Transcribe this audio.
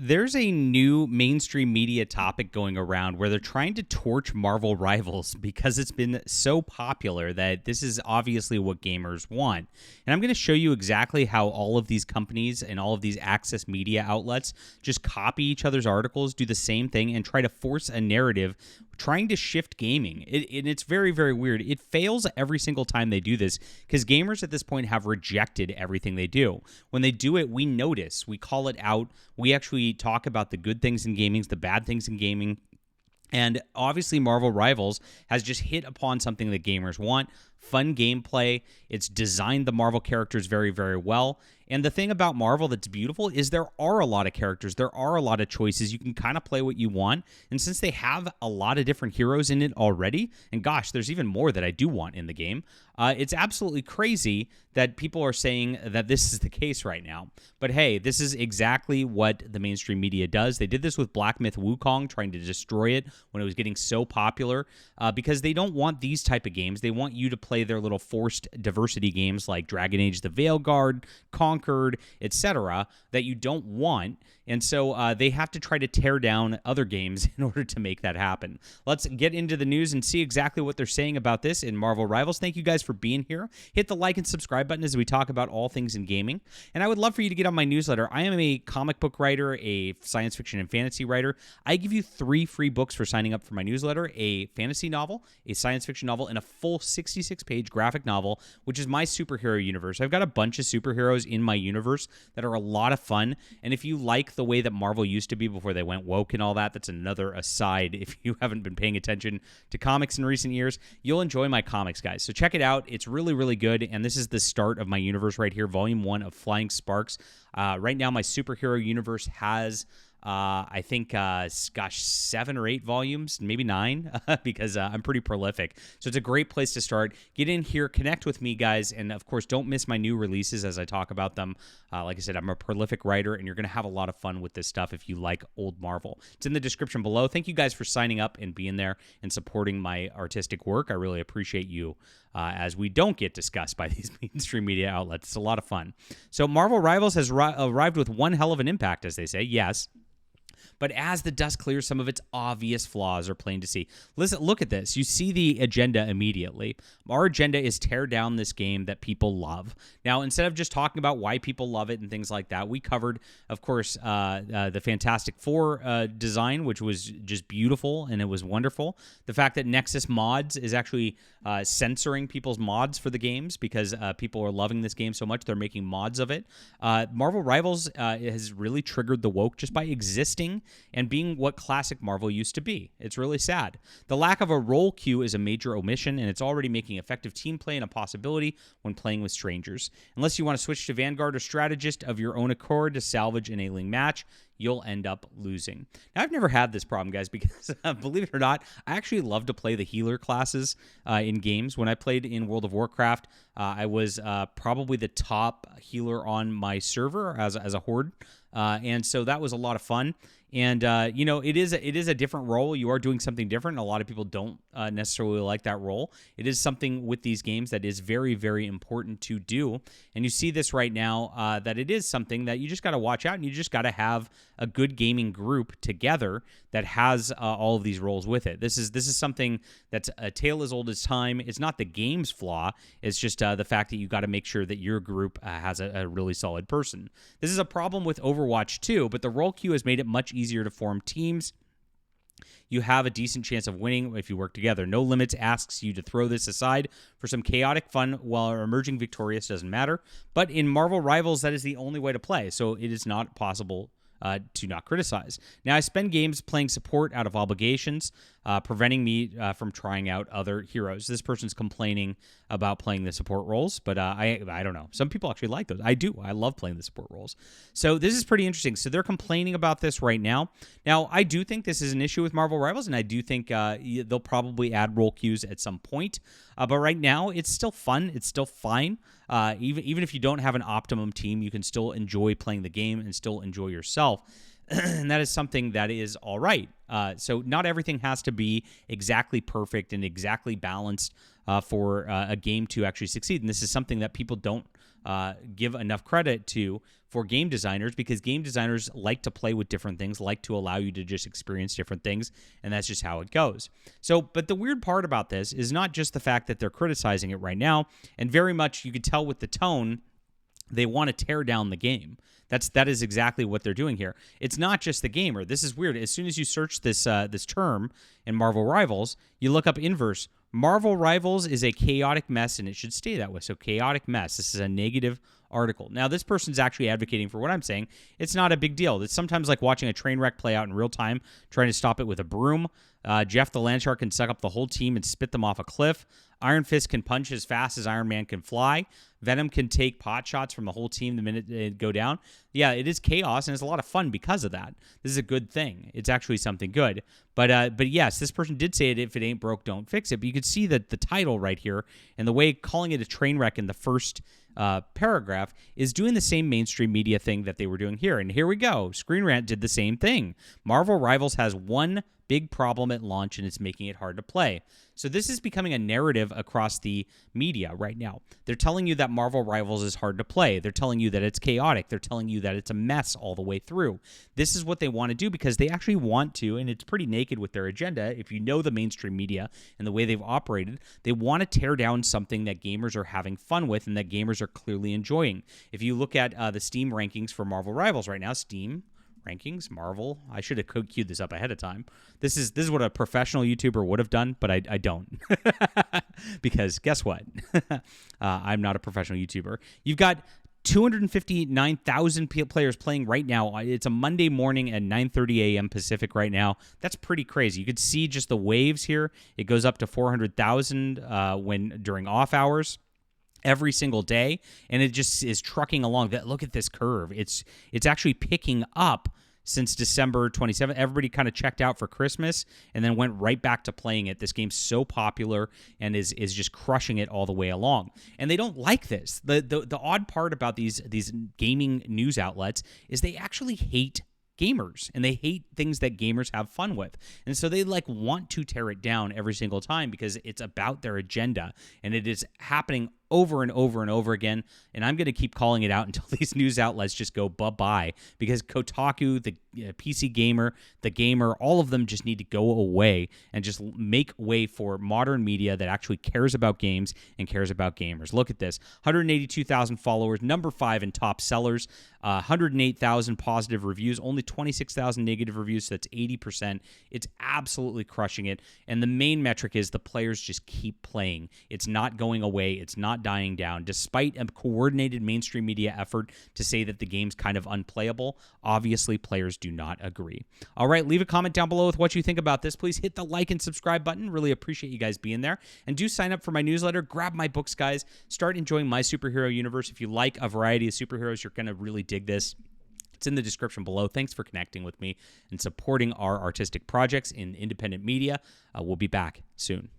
There's a new mainstream media topic going around where they're trying to torch Marvel Rivals because it's been so popular that this is obviously what gamers want. And I'm going to show you exactly how all of these companies and all of these access media outlets just copy each other's articles, do the same thing, and try to force a narrative trying to shift gaming. It's very, very weird. It fails every single time they do this because gamers at this point have rejected everything they do. When they do it, we notice, we call it out, we actually talk about the good things in gaming, the bad things in gaming. And obviously, Marvel Rivals has just hit upon something that gamers want. Fun gameplay. It's designed the Marvel characters very, very well. And the thing about Marvel that's beautiful is there are a lot of characters. There are a lot of choices. You can kind of play what you want. And since they have a lot of different heroes in it already, and gosh, there's even more that I do want in the game, it's absolutely crazy that people are saying that this is the case right now. But hey, this is exactly what the mainstream media does. They did this with Black Myth Wukong, trying to destroy it when it was getting so popular, because they don't want these type of games. They want you to play their little forced diversity games like Dragon Age the Veilguard, Conquered, etc., that you don't want. And so they have to try to tear down other games in order to make that happen. Let's get into the news and see exactly what they're saying about this in Marvel Rivals. Thank you guys for being here. Hit the like and subscribe button as we talk about all things in gaming. And I would love for you to get on my newsletter. I am a comic book writer, a science fiction and fantasy writer. I give you 3 free books for signing up for my newsletter: a fantasy novel, a science fiction novel, and a full 66-page graphic novel, which is my superhero universe. I've got a bunch of superheroes in my universe that are a lot of fun. And if you like the way that Marvel used to be before they went woke and all that, that's another aside. If you haven't been paying attention to comics in recent years, you'll enjoy my comics, guys. So check it out. It's really, really good. And this is the start of my universe right here, Volume 1 of Flying Sparks. Right now, my superhero universe has I think, 7 or 8 volumes, maybe 9, because I'm pretty prolific. So it's a great place to start. Get in here, connect with me, guys, and of course, don't miss my new releases as I talk about them. Like I said, I'm a prolific writer, and you're going to have a lot of fun with this stuff if you like old Marvel. It's in the description below. Thank you guys for signing up and being there and supporting my artistic work. I really appreciate you, as we don't get discussed by these mainstream media outlets. It's a lot of fun. So Marvel Rivals has arrived with one hell of an impact, as they say. Yes. But as the dust clears, some of its obvious flaws are plain to see. Listen, look at this. You see the agenda immediately. Our agenda is tear down this game that people love. Now, instead of just talking about why people love it and things like that, we covered, of course, the Fantastic Four design, which was just beautiful and it was wonderful. The fact that Nexus Mods is actually censoring people's mods for the games because people are loving this game so much, they're making mods of it. Marvel Rivals has really triggered the woke just by existing and being what classic Marvel used to be. It's really sad. The lack of a role queue is a major omission, and it's already making effective team play an impossibility when playing with strangers. Unless you want to switch to Vanguard or Strategist of your own accord to salvage an ailing match, you'll end up losing. Now, I've never had this problem, guys, because believe it or not, I actually love to play the healer classes in games. When I played in World of Warcraft, I was probably the top healer on my server as a horde, and so that was a lot of fun. And, it is a different role. You are doing something different. A lot of people don't necessarily like that role. It is something with these games that is very, very important to do. And you see this right now, that it is something that you just got to watch out, and you just got to have a good gaming group together that has all of these roles with it. This is something that's a tale as old as time. It's not the game's flaw. It's just the fact that you got to make sure that your group has a really solid person. This is a problem with Overwatch 2, but the role queue has made it much easier to form teams. You have a decent chance of winning if you work together. No Limits asks you to throw this aside for some chaotic fun while emerging victorious doesn't matter. But in Marvel Rivals, that is the only way to play, so it is not possible to not criticize. Now, I spend games playing support out of obligations, preventing me from trying out other heroes. This person's complaining about playing the support roles, but I don't know. Some people actually like those. I do. I love playing the support roles. So this is pretty interesting. So they're complaining about this right now. Now, I do think this is an issue with Marvel Rivals, and I do think they'll probably add role queues at some point. But right now, it's still fun. It's still fine. Even if you don't have an optimum team, you can still enjoy playing the game and still enjoy yourself. And that is something that is all right. So not everything has to be exactly perfect and exactly balanced for a game to actually succeed. And this is something that people don't give enough credit to for game designers, because game designers like to play with different things, like to allow you to just experience different things, and that's just how it goes. So, but the weird part about this is not just the fact that they're criticizing it right now, and very much you could tell with the tone, they want to tear down the game. That is exactly what they're doing here. It's not just the gamer. This is weird. As soon as you search this term in Marvel Rivals, you look up inverse. Marvel Rivals is a chaotic mess, and it should stay that way. So chaotic mess. This is a negative article. Now, this person's actually advocating for what I'm saying. It's not a big deal. It's sometimes like watching a train wreck play out in real time, trying to stop it with a broom. Jeff the Landshark can suck up the whole team and spit them off a cliff. Iron Fist can punch as fast as Iron Man can fly. Venom can take pot shots from the whole team the minute they go down. Yeah, it is chaos, and it's a lot of fun because of that. This is a good thing. It's actually something good. But yes, this person did say it, if it ain't broke, don't fix it. But you could see that the title right here and the way calling it a train wreck in the first paragraph is doing the same mainstream media thing that they were doing here. And here we go. Screen Rant did the same thing. Marvel Rivals has one big problem at launch, and it's making it hard to play. So this is becoming a narrative across the media right now. They're telling you that Marvel Rivals is hard to play. They're telling you that it's chaotic. They're telling you that it's a mess all the way through. This is what they want to do because they actually want to, and it's pretty naked with their agenda. If you know the mainstream media and the way they've operated, they want to tear down something that gamers are having fun with and that gamers are clearly enjoying. If you look at the Steam rankings for Marvel Rivals right now, Steam rankings, Marvel. I should have queued this up ahead of time. This is what a professional YouTuber would have done, but I don't. Because guess what? I'm not a professional YouTuber. You've got 259,000 players playing right now. It's a Monday morning at 9:30 a.m. Pacific right now. That's pretty crazy. You could see just the waves here. It goes up to 400,000 during off hours every single day, and it just is trucking along. Look at this curve. It's actually picking up since December 27th. Everybody kind of checked out for Christmas and then went right back to playing it. This game's so popular and is just crushing it all the way along. And they don't like this. The odd part about these gaming news outlets is they actually hate gamers, and they hate things that gamers have fun with. And so they want to tear it down every single time because it's about their agenda, and it is happening over and over and over again. And I'm going to keep calling it out until these news outlets just go bye-bye, because Kotaku, the PC Gamer, The Gamer, all of them just need to go away and just make way for modern media that actually cares about games and cares about gamers. Look at this. 182,000 followers, number 5 in top sellers, 108,000 positive reviews, only 26,000 negative reviews, so that's 80%. It's absolutely crushing it. And the main metric is the players just keep playing. It's not going away. It's not dying down. Despite a coordinated mainstream media effort to say that the game's kind of unplayable, obviously players do not agree. All right, leave a comment down below with what you think about this. Please hit the like and subscribe button. Really appreciate you guys being there. And do sign up for my newsletter. Grab my books, guys. Start enjoying my superhero universe. If you like a variety of superheroes, you're going to really dig this. It's in the description below. Thanks for connecting with me and supporting our artistic projects in independent media. We'll be back soon.